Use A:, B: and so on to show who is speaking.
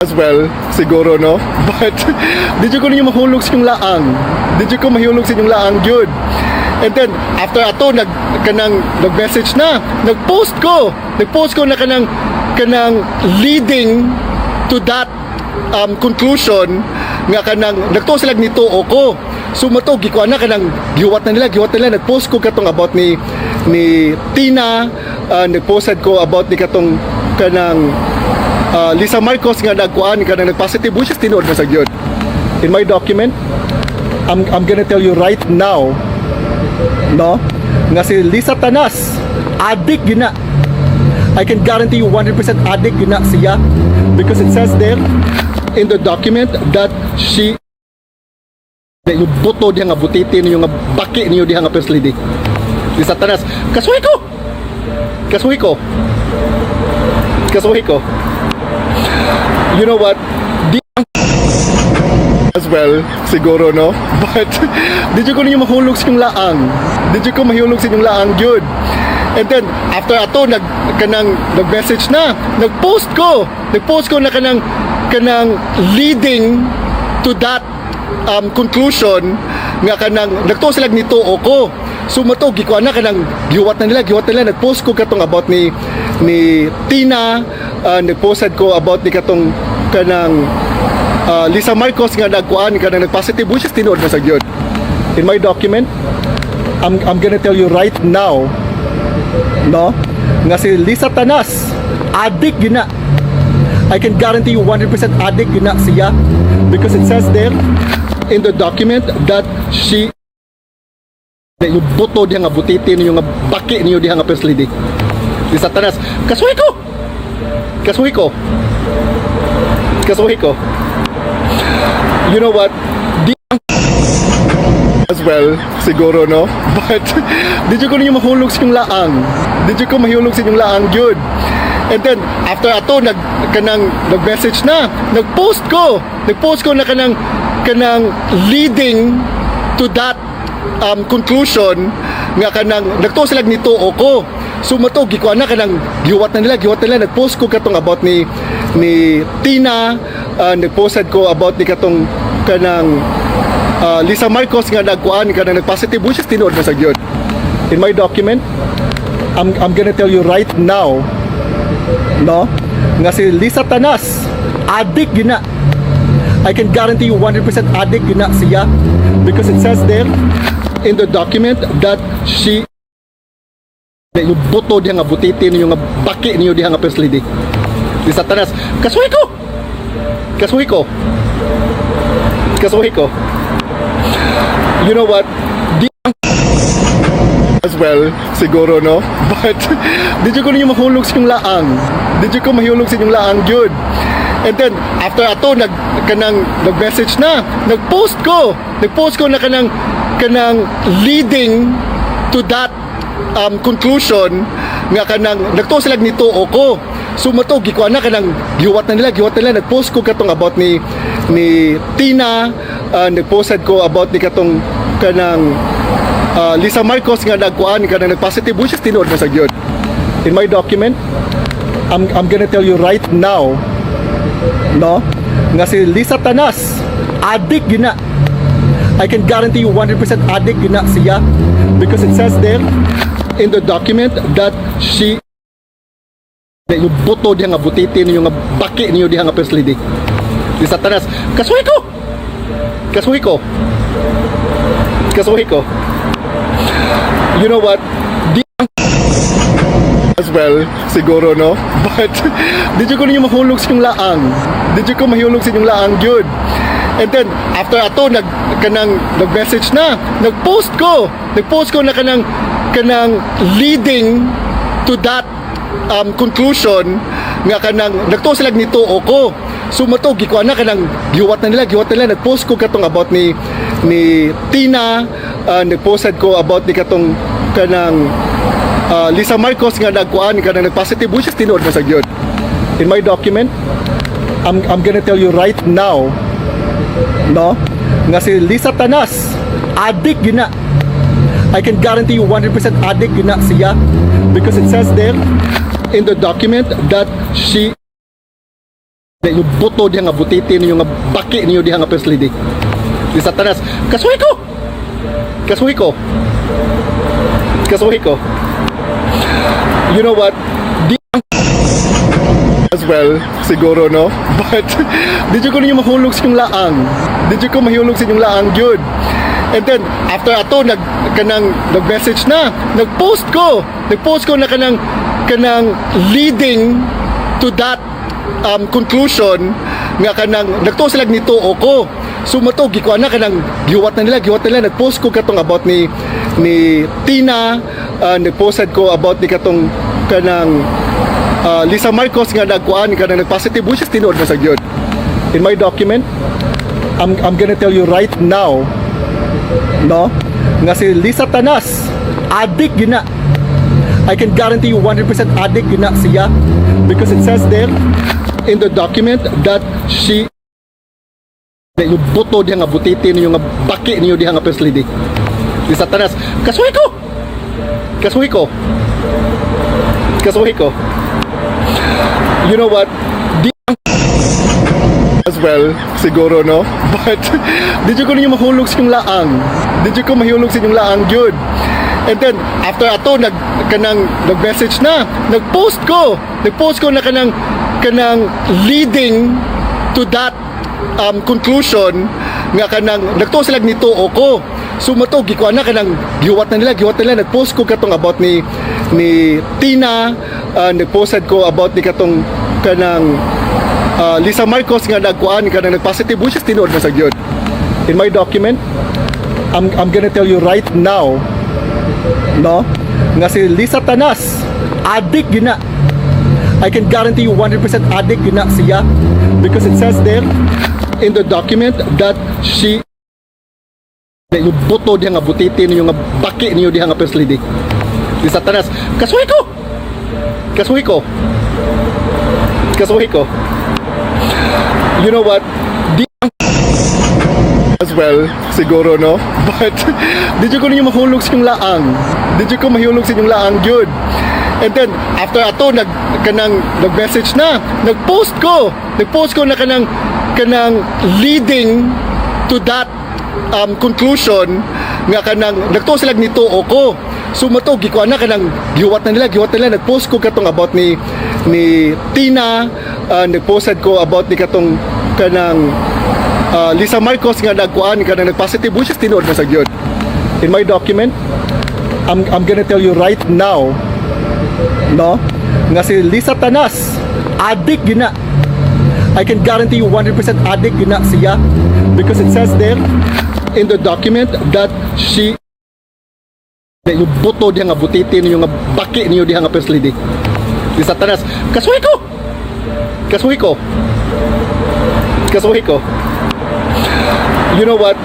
A: as well, siguro, no? But, did you ko ninyo mahulog sa inyong laang? Did you ko mahulog sa inyong laang, good? And then, after ato, nag-message na, nag-post ko na kanang leading to that conclusion, nga kanang, nagto sila nito o ko. So, mato, gikuan na kanang, giwat na nila, nag-post ko katong about ni Tina, nag-posted ko about ni katong kanang, Lisa Marcos nga nagkuan ka na nag-positive, which is tinuod na sa gyud. In my document, I'm gonna tell you right now, no, nga si Lisa Tanas, addict yun na. I can guarantee you 100% addict yun na siya, because it says there in the document that she yung buto diha nga butiti niyo nga baki niyo diha nga first lady. Lisa Tanas, kasuhi ko. You know what? As well, siguro, no? But, did you ko ninyo mahulog sa inyong laang? Did you ko mahulog sa inyong laang, good? And then, after ato, nag-message na, nag-post ko na kanang leading to that conclusion, nga kanang, nagto sila nito o ko. So, mato, gikuan na kanang, giwat na nila, nag-post ko katong about ni Tina, nag-posted ko about ni katong kanang Lisa Marcos nga nagkuan ka na nag-positive, which is tinuod na sa gyud. In my document, I'm gonna tell you right now, no, nga si Lisa Tanas, addict yun na. I can guarantee you 100% addict yun na siya, because it says there in the document that she yung buto diha nga butiti niyo nga baki niyo diha nga first lady. Lisa Tanas, kasuhi ko. You know what? As well, siguro, no? But, did you ko ninyo mahulog sa inyong laang? Did you ko mahulog sa inyong laang, good? And then, after ato, nag-message na, nag-post ko na kanang leading to that conclusion, nga kanang, nagto sila nito o ko. So, mato, gikuan na kanang, giwat na nila, nag-post ko katong about ni Tina, nag-posted ko about ni katong kanang Lisa Marcos nga nagkuan ka na nag-positive, which is tinuod na sa gyud. In my document, I'm gonna tell you right now, no, nga si Lisa Tanas, addict yun na. I can guarantee you 100% addict yun na siya, because it says there in the document that she yung buto diha nga butiti niyo nga baki niyo diha nga first lady. Lisa Tanas, kasuhi ko. You know what? As well, siguro, no? But, did you ko ninyo mahulog sa inyong laang? Did you ko mahulog sa inyong laang, good? And then, after ato, nag-message na, nag-post ko na kanang leading to that conclusion, nga kanang, nagto sila nito o ko. So, mato, gikuan na kanang, giwat na nila, nag-post ko katong about ni Tina, nag-posted ko about ni katong kanang Lisa Marcos nga nagkuan ka na nag-positive, which is tinuod na sa gyud. In my document, I'm gonna tell you right now, no, nga si Lisa Tanas, addict yun na. I can guarantee you 100% addict yun na siya, because it says there in the document that she yung buto diha nga butiti niyo nga baki niyo diha nga first lady. Lisa Tanas, kasuhi ko. You know what? As well, siguro, no? But, did you ko ninyo mahulog sa inyong laang? Did you ko mahulog sa inyong laang, good? And then, after ato, nag-message na, nag-post ko na kanang leading to that conclusion, nga kanang, nagto sila nito o ko. So, mato, gikuan na kanang, giwat na nila, nag-post ko katong about ni Tina, nag-posted ko about ni katong kanang Lisa Marcos nga nagkuan ka na nag-positive, which is tinuod na sa gyud. In my document, I'm gonna tell you right now, no, nga si Lisa Tanas, addict yun na. I can guarantee you 100% addict yun na siya, because it says there in the document that she yung buto diha nga butiti ninyo nga baki ninyo diha nga first lady. Di Satanas, kasuhi ko. Kasuhi ko. Kasuhi ko. You know what? Di as well, siguro, no? But, di ko ninyo mahulog sa inyong laang. Di ko mahulog sa inyong laang, good. And then, after ato, nag-message na. Nag-post ko na kanang leading to that conclusion nga kanang nagtuo sila ni tuo ko. So mato gikuan na kanang giwat na nila nag-post ko katong about ni Tina, nag-posted ko about ni katong kanang Lisa Marcos nga nagkuan kanang nag-positive which is tinuod na sa gyud. In my document, I'm gonna tell you right now, no, nga si Lisa Tanas addict gina. I can guarantee you 100% addict gina siya because it says there in the document that she yung buto diha nga butiti ninyo nga baki ninyo diha nga first lady. Di Satanas, kasuhi ko. Kasuhi ko. Kasuhi ko. You know what? Di as well, siguro, no? But di ko ninyo mahulog sa inyong laang. Di ko mahulog sa inyong laang, good. And then, after ato, nag-message na. Nag-post ko na kanang leading to that conclusion nga kanang nagtuo sila ni tuo ko. So mato gikuan na kanang giwat na nila nag-post ko katong about ni Tina, nag-posted ko about ni katong kanang Lisa Marcos nga nagkuan kanang nag-positive which is tinuod na sa gyud. In my document, I'm gonna tell you right now, no, nga si Lisa Tanas addict gina. I can guarantee you 100% addict gina siya because it says there in the document that she yung buto diha nga butiti ninyo nga baki ninyo diha nga first lady. Di Satanas, kasuhi ko. Kasuhi ko. Kasuhi ko. You know what? Di as well, siguro, no? But di ko ninyo mahulog sa inyong laang. Di ko mahulog sa inyong laang, good. And then, after ato, nag-message na. Nag-post ko na kanang leading to that conclusion nga kanang nagtuo sila ni tuo ko. So mato gikuan na kanang giwat na nila nag-post ko katong about ni Tina, nag-posted ko about ni katong kanang Lisa Marcos nga nagkuan kanang nag-positive which is tinuod na sa gyud. In my document, I'm gonna tell you right now, no, nga si Lisa Tanas addict gina. I can guarantee you 100% addict gina siya because it says there in the document that she yung buto diha nga butiti ninyo nga baki ninyo diha nga first lady. Di Satanas, kasuhi ko. Kasuhi ko. Kasuhi ko. You know what?